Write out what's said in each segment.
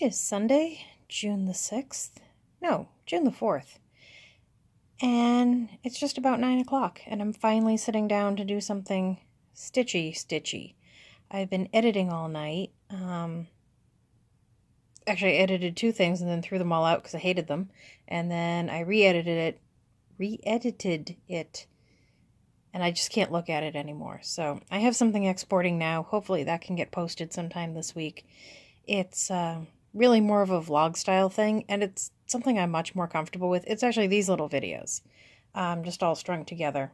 is Sunday, June the 6th. No, June the 4th. And it's just about 9 o'clock, and I'm finally sitting down to do something stitchy. I've been editing all night. Actually, I edited two things and then threw them all out because I hated them. And then I re-edited it, and I just can't look at it anymore. So I have something exporting now. Hopefully that can get posted sometime this week. It's really more of a vlog style thing, and it's something I'm much more comfortable with. It's actually these little videos, just all strung together.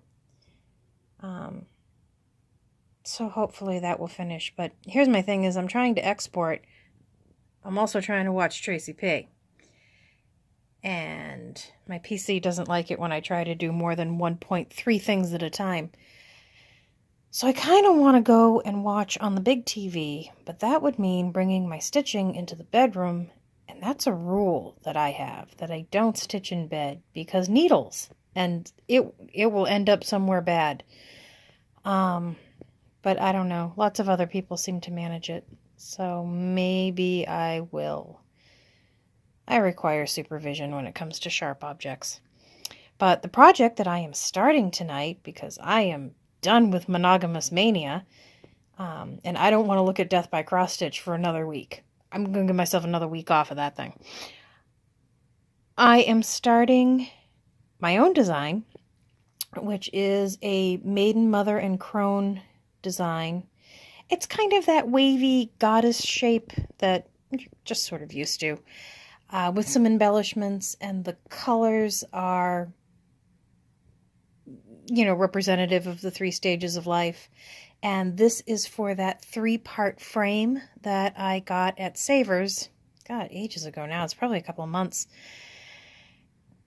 So hopefully that will finish. But here's my thing is I'm trying to export. I'm also trying to watch Tracy P. And my PC doesn't like it when I try to do more than 1.3 things at a time. So I kind of want to go and watch on the big TV, but that would mean bringing my stitching into the bedroom, and that's a rule that I have, that I don't stitch in bed, because needles, and it will end up somewhere bad. But I don't know. Lots of other people seem to manage it, so maybe I will. I require supervision when it comes to sharp objects. But the project that I am starting tonight, because I am done with monogamous mania, and I don't want to look at death by cross stitch for another week. I'm going to give myself another week off of that thing. I am starting my own design, which is a Maiden, Mother, and Crone design. It's kind of that wavy goddess shape that you're just sort of used to, with some embellishments, and the colors are, representative of the 3 stages of life. And this is for that 3-part frame that I got at Savers. God, ages ago now. It's probably a couple of months.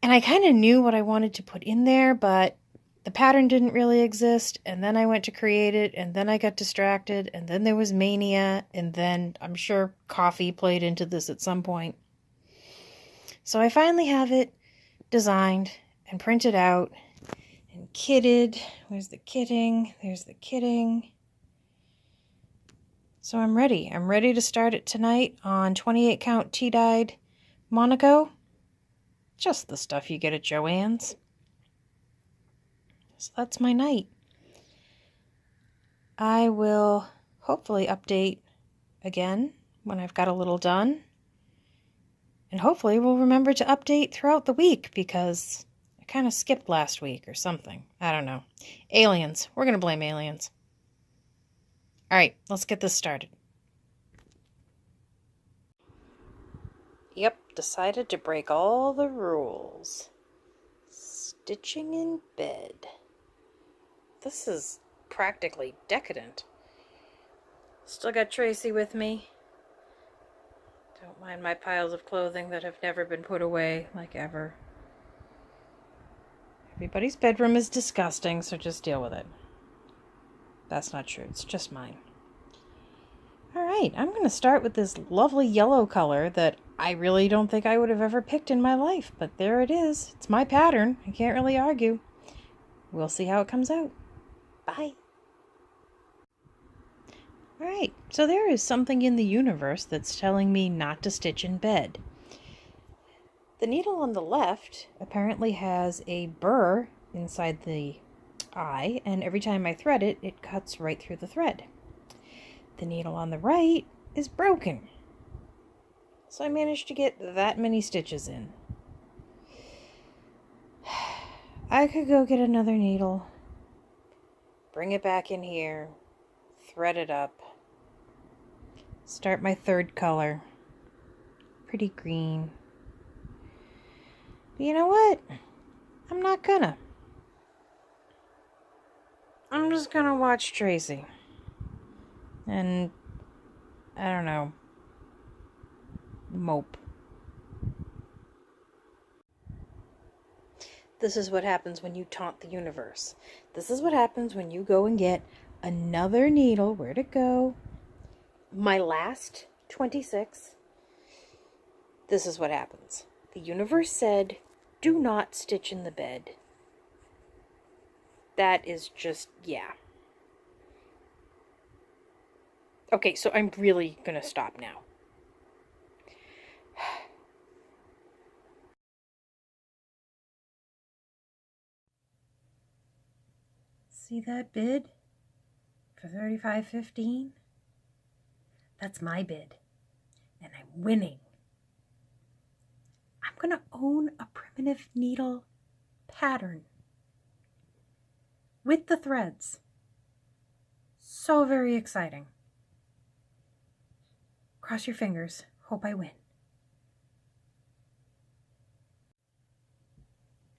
And I kind of knew what I wanted to put in there, but the pattern didn't really exist. And then I went to create it, and then I got distracted, and then there was mania, and then I'm sure coffee played into this at some point. So I finally have it designed and printed out and kitted. Where's the kitting? There's the kitting. So I'm ready. I'm ready to start it tonight on 28 count tea-dyed Monaco. Just the stuff you get at Joann's. So that's my night. I will hopefully update again when I've got a little done. And hopefully we'll remember to update throughout the week, because I kind of skipped last week or something. I don't know. Aliens. We're going to blame aliens. All right, let's get this started. Yep, decided to break all the rules. Stitching in bed. This is practically decadent. Still got Tracy with me. Don't mind my piles of clothing that have never been put away, like ever. Everybody's bedroom is disgusting, so just deal with it. That's not true. It's just mine. All right, I'm going to start with this lovely yellow color that I really don't think I would have ever picked in my life, but there it is. It's my pattern. I can't really argue. We'll see how it comes out. Bye. All right, so there is something in the universe that's telling me not to stitch in bed. The needle on the left apparently has a burr inside the eye, and every time I thread it, it cuts right through the thread. The needle on the right is broken. So I managed to get that many stitches in. I could go get another needle, bring it back in here, thread it up, start my third color. Pretty green. But you know what? I'm not gonna. I'm just gonna watch Tracy. And, I don't know, mope. This is what happens when you taunt the universe. This is what happens when you go and get another needle. Where'd it go? My last 26. This is what happens. The universe said, do not stitch in the bed. That is just, yeah. Okay, so I'm really going to stop now. See that bid for $35.15? That's my bid, and I'm winning. I'm going to own a primitive needle pattern with the threads. So very exciting. Cross your fingers. Hope I win.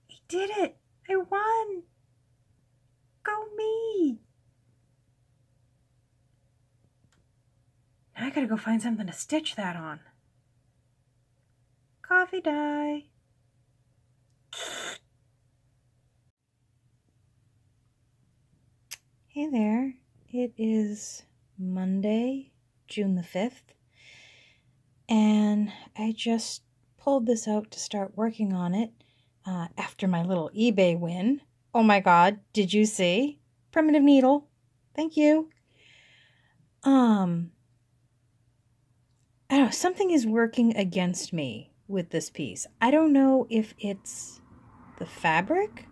I did it! I won! Go me! Now I gotta go find something to stitch that on. Coffee dye. Hey there. It is Monday, June the 5th, and I just pulled this out to start working on it after my little eBay win. Oh my God, did you see? Primitive needle. Thank you. I don't know, something is working against me with this piece. I don't know if it's the fabric.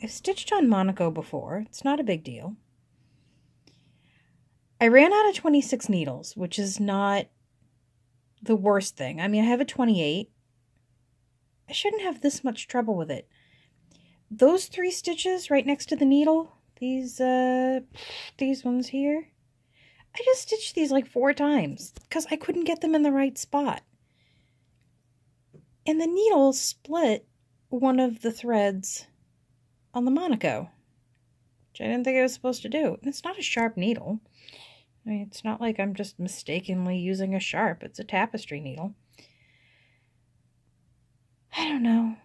I've stitched on Monaco before. It's not a big deal. I ran out of 26 needles, which is not the worst thing. I mean, I have a 28. I shouldn't have this much trouble with it. Those 3 stitches right next to the needle, these ones here, I just stitched these like 4 times because I couldn't get them in the right spot. And the needle split one of the threads on the Monaco, which I didn't think I was supposed to do. And it's not a sharp needle. I mean, it's not like I'm just mistakenly using a sharp. It's a tapestry needle. I don't know.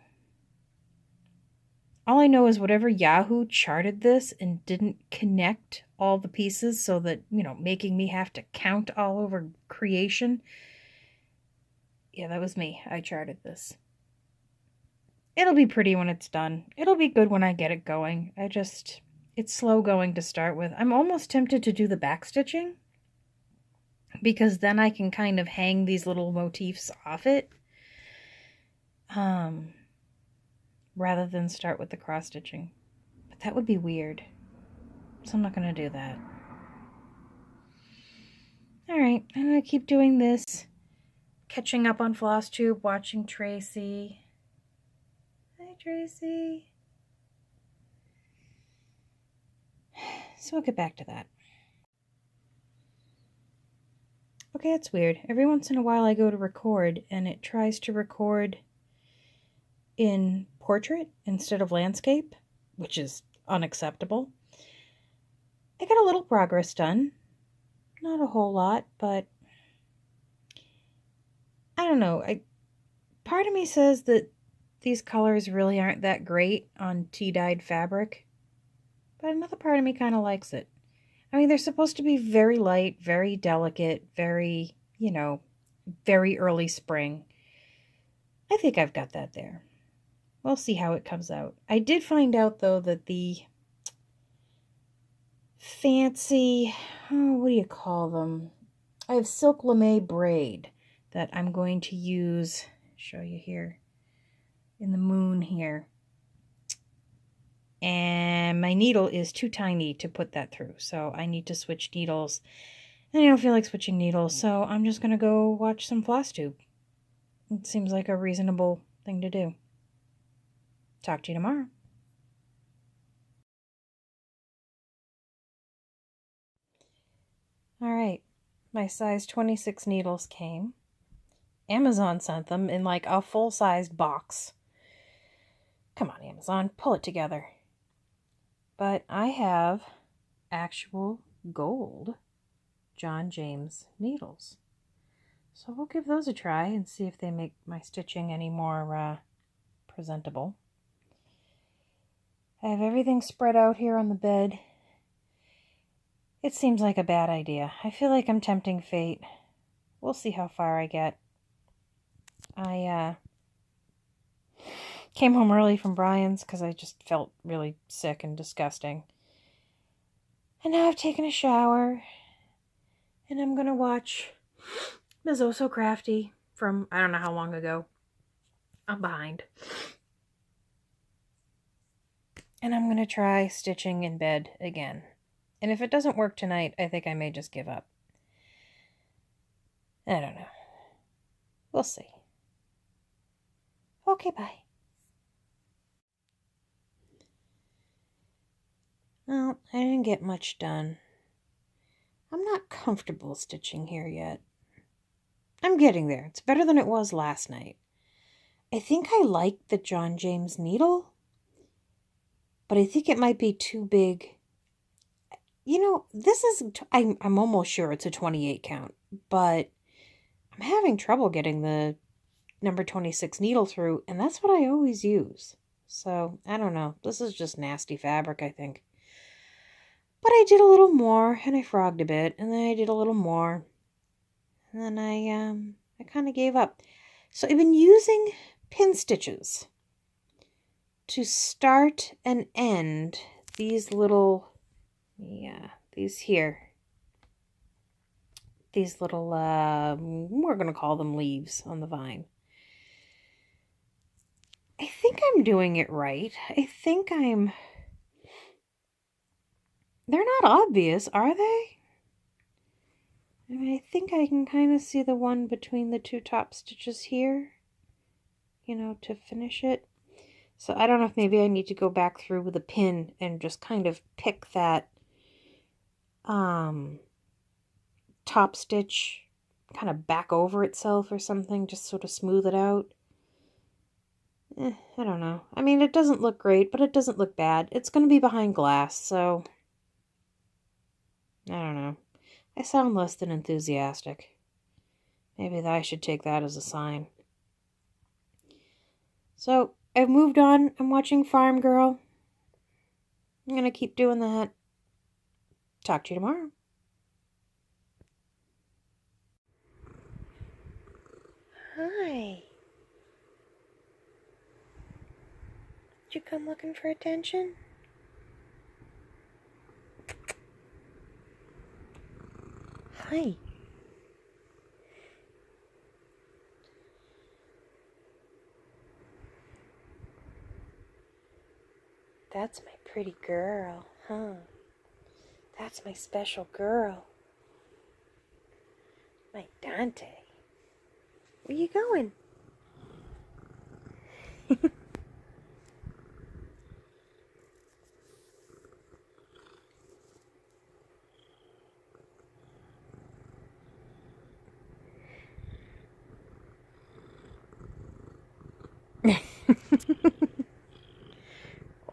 All I know is whatever Yahoo charted this and didn't connect all the pieces so that, making me have to count all over creation. Yeah, that was me. I charted this. It'll be pretty when it's done. It'll be good when I get it going. It's slow going to start with. I'm almost tempted to do the back stitching because then I can kind of hang these little motifs off it rather than start with the cross stitching. But that would be weird, so I'm not going to do that. Alright, I'm going to keep doing this, catching up on Flosstube, watching Tracy. Hi, Tracy. So we'll get back to that. Okay, it's weird. Every once in a while I go to record and it tries to record in portrait instead of landscape, which is unacceptable. I got a little progress done. Not a whole lot, but I don't know. Part of me says that these colors really aren't that great on tea-dyed fabric, but another part of me kind of likes it. I mean, they're supposed to be very light, very delicate, very, very early spring. I think I've got that there. We'll see how it comes out. I did find out, though, that the fancy, what do you call them? I have silk lame braid that I'm going to use, show you here, in the moon here. And my needle is too tiny to put that through, so I need to switch needles. And I don't feel like switching needles, so I'm just going to go watch some Flosstube. It seems like a reasonable thing to do. Talk to you tomorrow. Alright, my size 26 needles came. Amazon sent them in like a full-sized box. Come on, Amazon, pull it together. But I have actual gold John James needles. So we'll give those a try and see if they make my stitching any more presentable. I have everything spread out here on the bed. It seems like a bad idea. I feel like I'm tempting fate. We'll see how far I get. I came home early from Brian's because I just felt really sick and disgusting. And now I've taken a shower. And I'm going to watch Ms. Oh So Crafty from I don't know how long ago. I'm behind. And I'm going to try stitching in bed again. And if it doesn't work tonight, I think I may just give up. I don't know. We'll see. Okay, bye. Well, I didn't get much done. I'm not comfortable stitching here yet. I'm getting there. It's better than it was last night. I think I like the John James needle, but I think it might be too big. You know, this is, I'm almost sure it's a 28 count, but I'm having trouble getting the number 26 needle through, and that's what I always use. So, I don't know. This is just nasty fabric, I think. But I did a little more, and I frogged a bit, and then I did a little more, and then I kind of gave up. So I've been using pin stitches to start and end these little, these here. These little, we're going to call them leaves on the vine. I think I'm doing it right. They're not obvious, are they? I mean, I think I can kind of see the one between the two top stitches here, to finish it. So I don't know if maybe I need to go back through with a pin and just kind of pick that top stitch kind of back over itself or something, just sort of smooth it out. I don't know. I mean, it doesn't look great, but it doesn't look bad. It's going to be behind glass, so I don't know. I sound less than enthusiastic. Maybe I should take that as a sign. So, I've moved on. I'm watching Farm Girl. I'm going to keep doing that. Talk to you tomorrow. Hi. Did you come looking for attention? Hi. That's my pretty girl, huh? That's my special girl. My Dante. Where you going?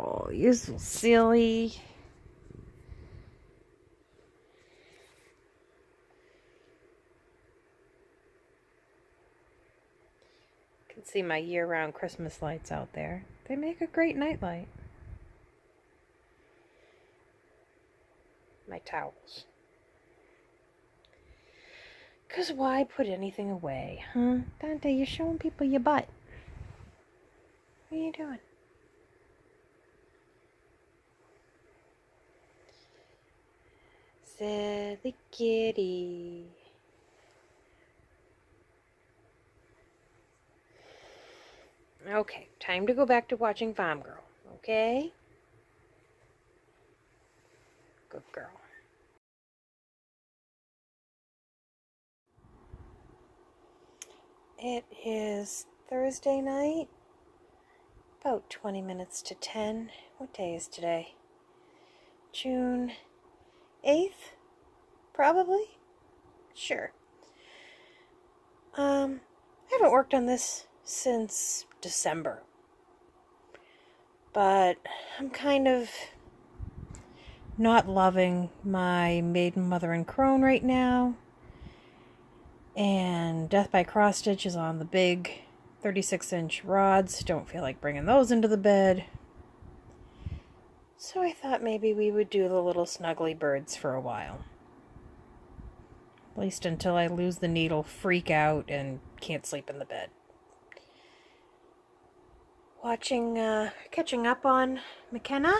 Oh, you're so silly. You can see my year-round Christmas lights out there. They make a great nightlight. My towels. 'Cause why put anything away, huh? Dante, you're showing people your butt. What are you doing? Silly kitty. Okay, time to go back to watching Farm Girl, okay? Good girl. It is Thursday night, about 20 minutes to 10. What day is today? June 8th? Probably? Sure. I haven't worked on this since December. But I'm kind of not loving my Maiden, Mother, and Crone right now. And Death by Cross Stitch is on the big 36-inch rods. Don't feel like bringing those into the bed. So I thought maybe we would do the little snuggly birds for a while. At least until I lose the needle, freak out, and can't sleep in the bed. Catching up on McKenna.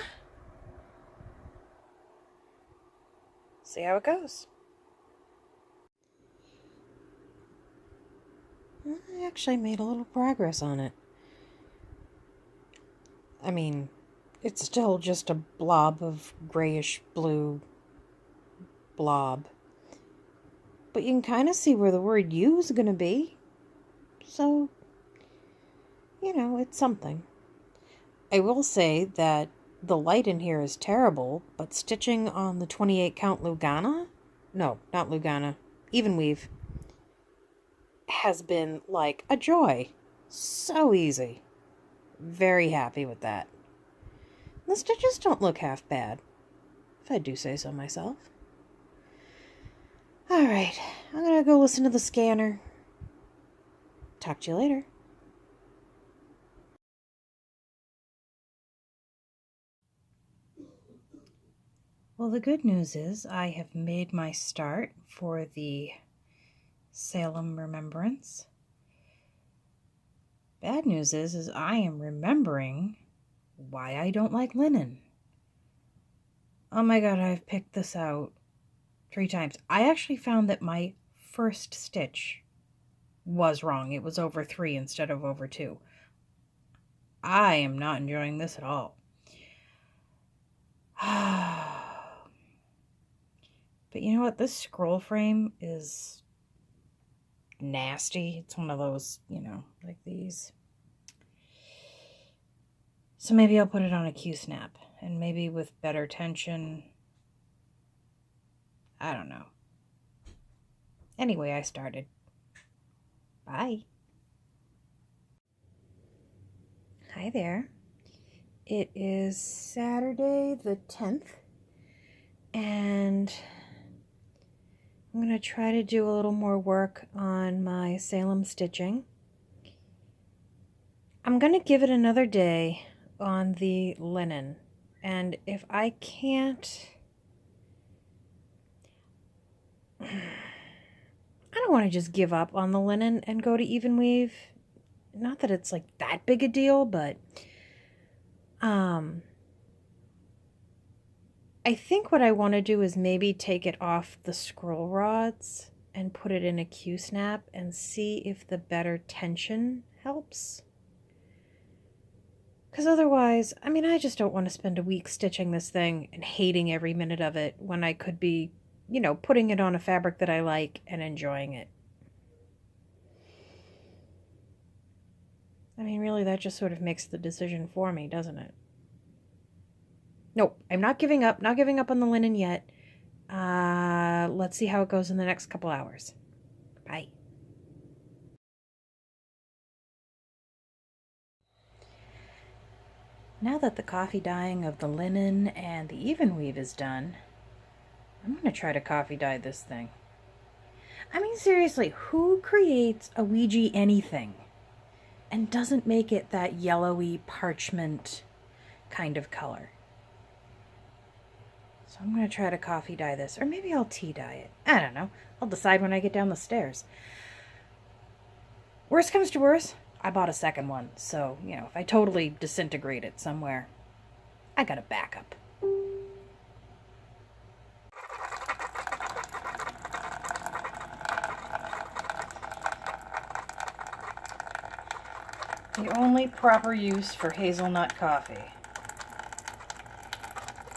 See how it goes. I actually made a little progress on it. I mean, It's still just a blob of grayish blue blob. But you can kind of see where the word "you" is going to be. So, you know, it's something. I will say that the light in here is terrible, but stitching on the 28 count Lugana, no, not Lugana, even weave, has been like a joy. So easy. Very happy with that. The stitches don't look half bad, if I do say so myself. Alright, I'm gonna go listen to the scanner. Talk to you later. Well, the good news is I have made my start for the Salem remembrance. Bad news is I am remembering why I don't like linen. Oh my god, I've picked this out 3 times. I actually found that my first stitch was wrong. It was over 3 instead of over 2. I am not enjoying this at all. But you know what? This scroll frame is nasty. It's one of those, you know, like these. So maybe I'll put it on a Q-snap, and maybe with better tension. I don't know. Anyway, I started. Bye. Hi there. It is Saturday the 10th, and I'm going to try to do a little more work on my Salem stitching. I'm going to give it another day on the linen, and if I can't... I don't want to just give up on the linen and go to even weave. Not that it's like that big a deal, but I think what I want to do is maybe take it off the scroll rods and put it in a Q-snap and see if the better tension helps. Because otherwise, I mean, I just don't want to spend a week stitching this thing and hating every minute of it when I could be, you know, putting it on a fabric that I like and enjoying it. I mean, really, that just sort of makes the decision for me, doesn't it? Nope, I'm not giving up. Not giving up on the linen yet. Let's see how it goes in the next couple hours. Bye. Now that the coffee dyeing of the linen and the even weave is done, I'm going to try to coffee dye this thing. I mean, seriously, who creates a Ouija anything and doesn't make it that yellowy parchment kind of color? So I'm going to try to coffee dye this, or maybe I'll tea dye it. I don't know. I'll decide when I get down the stairs. Worst comes to worst, I bought a second one, so, you know, if I totally disintegrate it somewhere, I got a backup. The only proper use for hazelnut coffee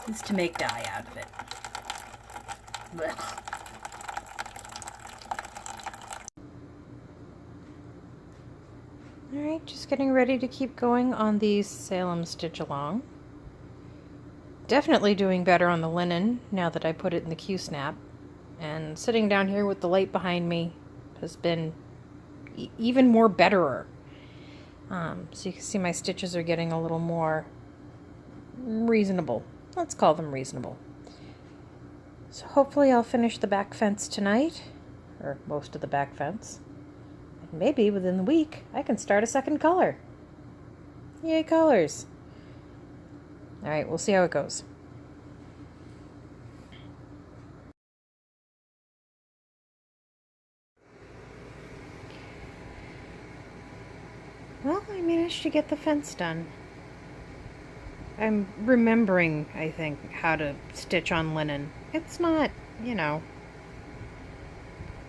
is to make dye out of it. Blech. Alright, just getting ready to keep going on these Salem stitch along. Definitely doing better on the linen now that I put it in the Q-snap. And sitting down here with the light behind me has been even more betterer. So you can see my stitches are getting a little more reasonable. Let's call them reasonable. So hopefully I'll finish the back fence tonight, or most of the back fence. And maybe within the week I can start a second color. Yay, colors. Alright, we'll see how it goes. Well, I managed to get the fence done. I'm remembering, I think, how to stitch on linen. It's not, you know,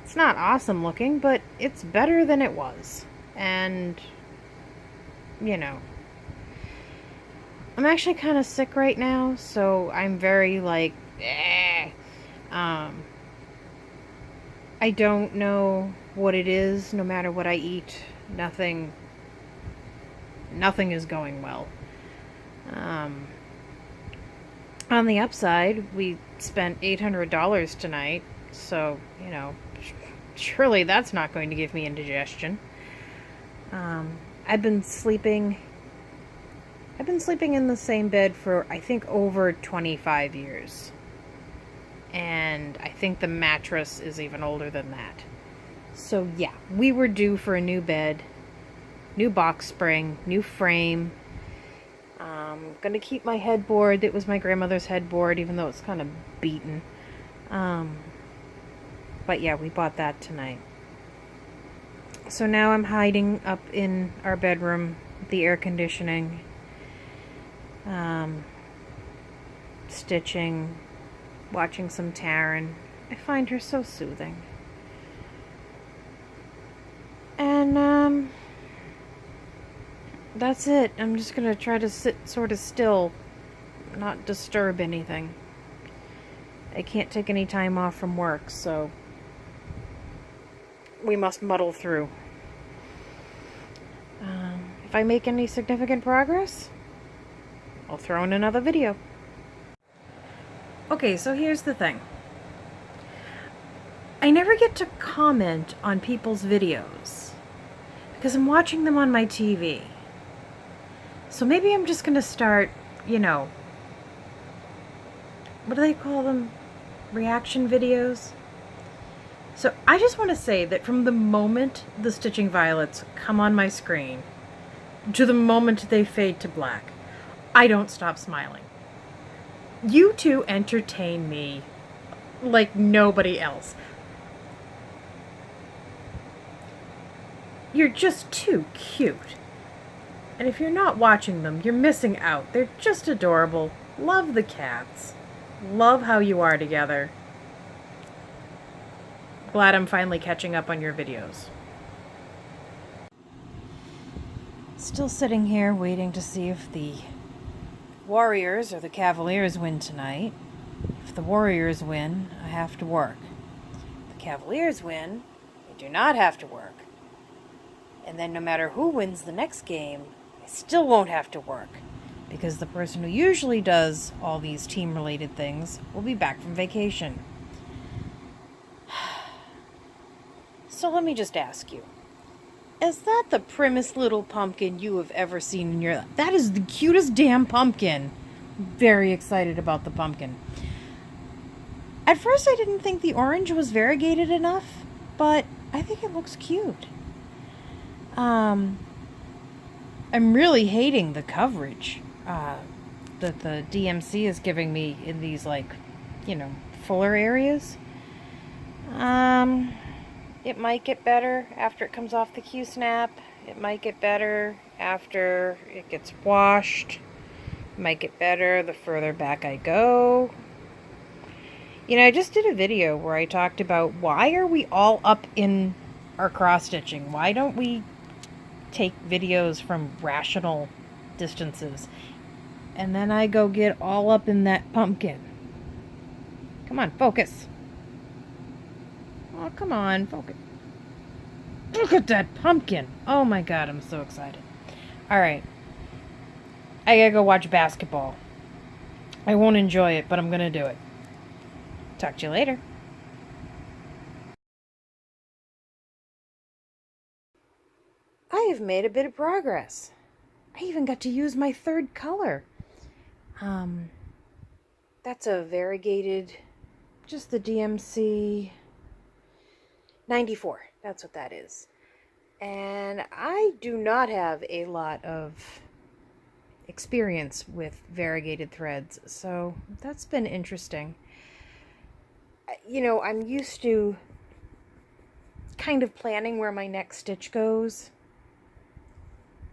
it's not awesome looking, but it's better than it was. And, you know, I'm actually kind of sick right now, so I'm very like, eh. Um, I don't know what it is. No matter what I eat, nothing is going well. Um, on the upside, we spent $800 tonight, so, you know, surely that's not going to give me indigestion. I've been sleeping in the same bed for, I think, over 25 years. And I think the mattress is even older than that. So yeah, we were due for a new bed, new box spring, new frame. Gonna keep my headboard. It was my grandmother's headboard, even though it's kind of beaten. But yeah, we bought that tonight. So now I'm hiding up in our bedroom, the air conditioning, stitching, watching some Taryn. I find her so soothing. And that's it. I'm just gonna try to sit sort of still, not disturb anything. I can't take any time off from work, so we must muddle through. If I make any significant progress, I'll throw in another video. Okay, so here's the thing. I never get to comment on people's videos because I'm watching them on my TV. So maybe I'm just going to start, you know, what do they call them? Reaction videos? So I just want to say that from the moment the stitching violets come on my screen to the moment they fade to black, I don't stop smiling. You two entertain me like nobody else. You're just too cute. And if you're not watching them, you're missing out. They're just adorable. Love the cats. Love how you are together. Glad I'm finally catching up on your videos. Still sitting here waiting to see if the Warriors or the Cavaliers win tonight. If the Warriors win, I have to work. If the Cavaliers win, I do not have to work. And then no matter who wins the next game, I still won't have to work, because the person who usually does all these team-related things will be back from vacation. So let me just ask you, is that the primmest little pumpkin you have ever seen in your life? That is the cutest damn pumpkin. Very excited about the pumpkin. At first I didn't think the orange was variegated enough, but I think it looks cute. I'm really hating the coverage that the DMC is giving me in these, like, you know, fuller areas. It might get better after it comes off the Q-snap. It might get better after it gets washed. It might get better the further back I go. You know, I just did a video where I talked about why are we all up in our cross-stitching? Why don't we take videos from rational distances? And then I go get all up in that pumpkin. Come on, focus. Oh, come on, focus. Look at that pumpkin. Oh my god, I'm so excited. Alright. I gotta go watch basketball. I won't enjoy it, but I'm gonna do it. Talk to you later. I have made a bit of progress. I even got to use my third color. That's a variegated, just the DMC 94. That's what that is. And I do not have a lot of experience with variegated threads, so that's been interesting. You know, I'm used to kind of planning where my next stitch goes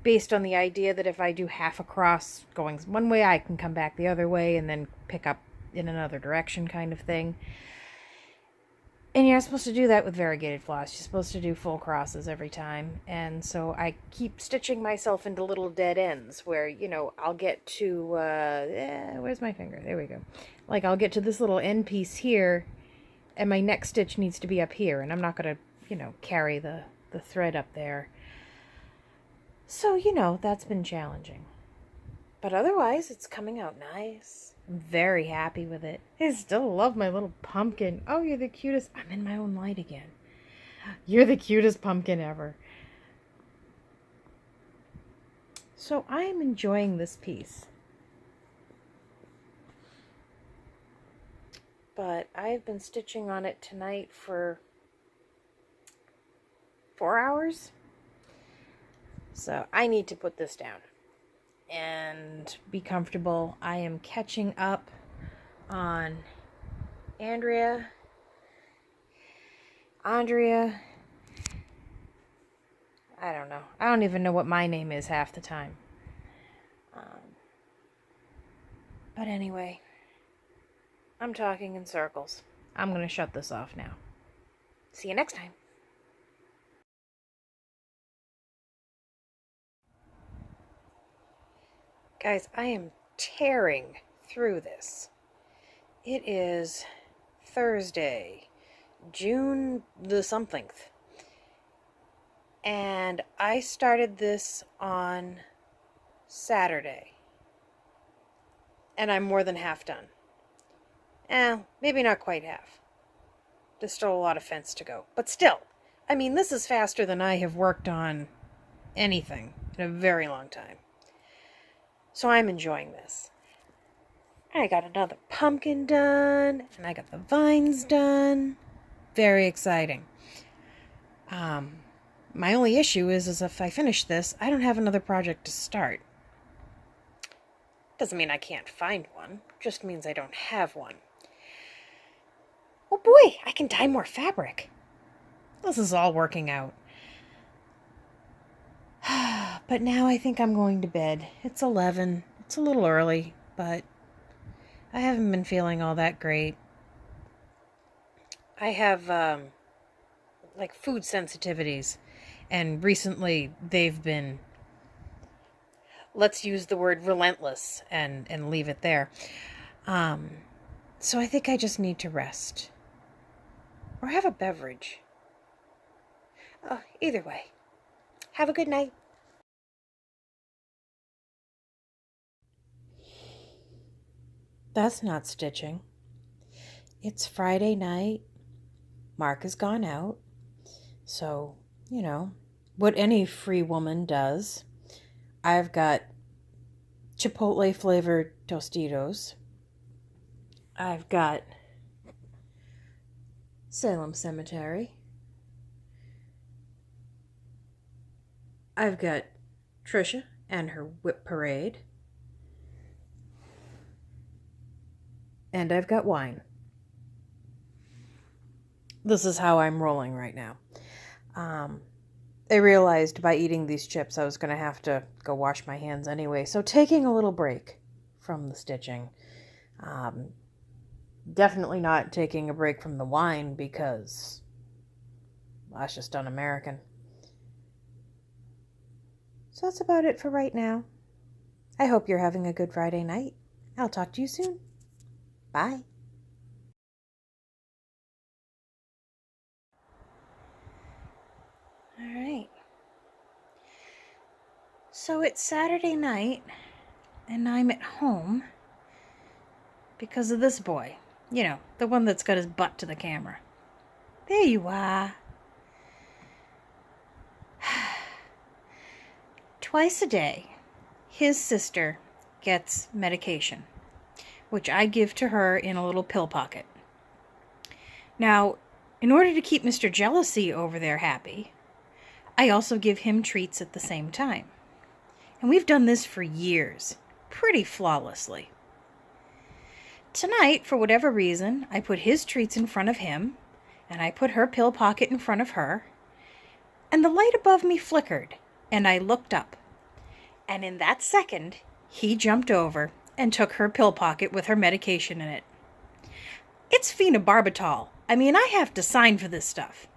based on the idea that if I do half across going one way, I can come back the other way and then pick up in another direction kind of thing. And you're not supposed to do that with variegated floss. You're supposed to do full crosses every time. And so I keep stitching myself into little dead ends where, you know, I'll get to, where's my finger? There we go. Like, I'll get to this little end piece here, and my next stitch needs to be up here. And I'm not going to, you know, carry the thread up there. So, you know, that's been challenging. But otherwise, it's coming out nice. I'm very happy with it. I still love my little pumpkin. Oh, you're the cutest. I'm in my own light again. You're the cutest pumpkin ever. So I am enjoying this piece. But I've been stitching on it tonight for 4 hours. So I need to put this down and be comfortable. I am catching up on Andrea. I don't know. I don't even know what my name is half the time. But anyway, I'm talking in circles. I'm going to shut this off now. See you next time. Guys, I am tearing through this. It is Thursday, June the somethingth. And I started this on Saturday. And I'm more than half done. Maybe not quite half. There's still a lot of fence to go. But still, I mean, this is faster than I have worked on anything in a very long time. So I'm enjoying this. I got another pumpkin done, and I got the vines done. Very exciting. My only issue is if I finish this, I don't have another project to start. Doesn't mean I can't find one. Just means I don't have one. Oh boy, I can dye more fabric. This is all working out. But now I think I'm going to bed. It's 11. It's a little early, but I haven't been feeling all that great. I have, like, food sensitivities, and recently they've been, let's use the word relentless and leave it there. So I think I just need to rest. Or have a beverage. Either way. Have a good night. That's not stitching. It's Friday night. Mark has gone out. So, you know, what any free woman does. I've got Chipotle flavored Tostitos. I've got Salem Cemetery. I've got Trisha and her whip parade. And I've got wine. This is how I'm rolling right now. I realized by eating these chips I was going to have to go wash my hands anyway. So taking a little break from the stitching. Definitely not taking a break from the wine because that's just un-American. So that's about it for right now. I hope you're having a good Friday night. I'll talk to you soon. Bye. All right. So it's Saturday night, and I'm at home because of this boy. You know, the one that's got his butt to the camera. There you are. Twice a day, his sister gets medication, which I give to her in a little pill pocket. Now, in order to keep Mr. Jealousy over there happy, I also give him treats at the same time. And we've done this for years, pretty flawlessly. Tonight, for whatever reason, I put his treats in front of him, and I put her pill pocket in front of her, and the light above me flickered, and I looked up. And in that second, he jumped over and took her pill pocket with her medication in it. It's phenobarbital. I mean, I have to sign for this stuff.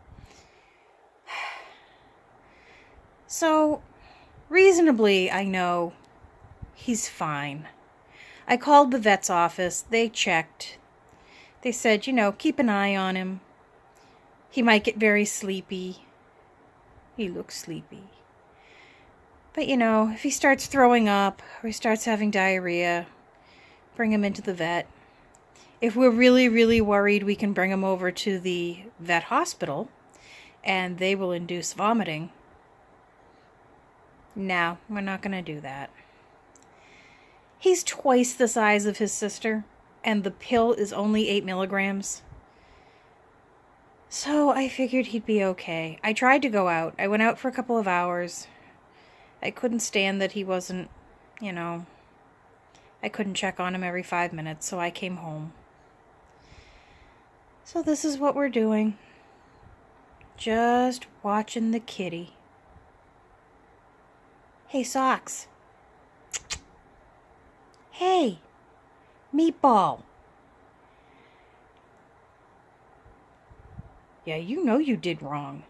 So, reasonably, I know he's fine. I called the vet's office. They checked. They said, keep an eye on him. He might get very sleepy. He looks sleepy. But, if he starts throwing up or he starts having diarrhea, bring him into the vet. If we're really, really worried, we can bring him over to the vet hospital and they will induce vomiting. No, we're not going to do that. He's twice the size of his sister, and the pill is only 8 milligrams. So I figured he'd be okay. I tried to go out. I went out for a couple of hours. I couldn't stand that he wasn't, I couldn't check on him every 5 minutes, so I came home. So this is what we're doing. Just watching the kitty. Hey, Socks. Hey, Meatball. Yeah, you did wrong.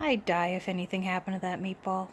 I'd die if anything happened to that Meatball.